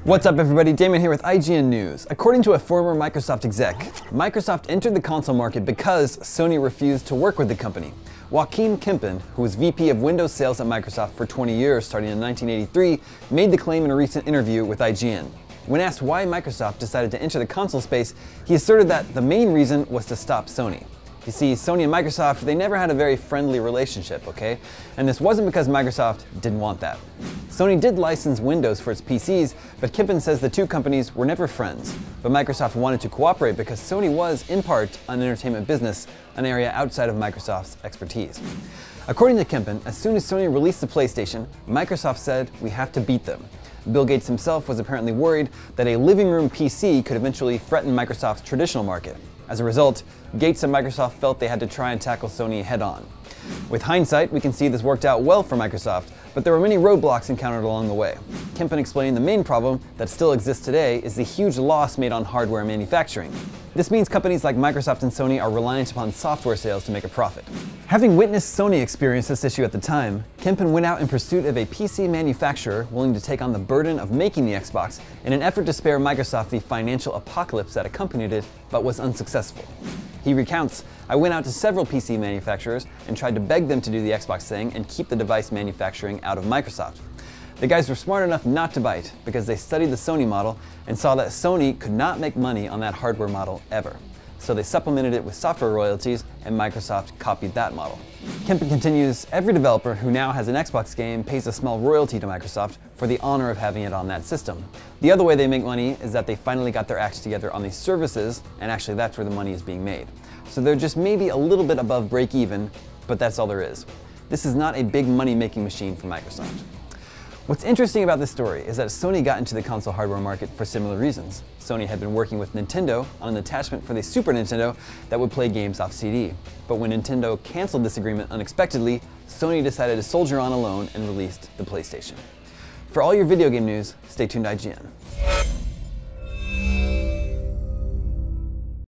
What's up everybody, Damon here with IGN News. According to a former Microsoft exec, Microsoft entered the console market because Sony refused to work with the company. Joachim Kempen, who was VP of Windows sales at Microsoft for 20 years starting in 1983, made the claim in a recent interview with IGN. When asked why Microsoft decided to enter the console space, he asserted that the main reason was to stop Sony. You see, Sony and Microsoft, they never had a very friendly relationship, okay? And this wasn't because Microsoft didn't want that. Sony did license Windows for its PCs, but Kempen says the two companies were never friends. But Microsoft wanted to cooperate because Sony was, in part, an entertainment business, an area outside of Microsoft's expertise. According to Kempen, as soon as Sony released the PlayStation, Microsoft said, "We have to beat them." Bill Gates himself was apparently worried that a living room PC could eventually threaten Microsoft's traditional market. As a result, Gates and Microsoft felt they had to try and tackle Sony head-on. With hindsight, we can see this worked out well for Microsoft, but there were many roadblocks encountered along the way. Kempen explained the main problem that still exists today is the huge loss made on hardware manufacturing. This means companies like Microsoft and Sony are reliant upon software sales to make a profit. Having witnessed Sony experience this issue at the time, Kempen went out in pursuit of a PC manufacturer willing to take on the burden of making the Xbox in an effort to spare Microsoft the financial apocalypse that accompanied it, but was unsuccessful. He recounts, "I went out to several PC manufacturers and tried to beg them to do the Xbox thing and keep the device manufacturing out of Microsoft. The guys were smart enough not to bite because they studied the Sony model and saw that Sony could not make money on that hardware model ever. So they supplemented it with software royalties and Microsoft copied that model." Kempen continues, "Every developer who now has an Xbox game pays a small royalty to Microsoft for the honor of having it on that system. The other way they make money is that they finally got their acts together on these services, and actually that's where the money is being made. So they're just maybe a little bit above break even, but that's all there is. This is not a big money-making machine for Microsoft." What's interesting about this story is that Sony got into the console hardware market for similar reasons. Sony had been working with Nintendo on an attachment for the Super Nintendo that would play games off CD. But when Nintendo canceled this agreement unexpectedly, Sony decided to soldier on alone and released the PlayStation. For all your video game news, stay tuned to IGN.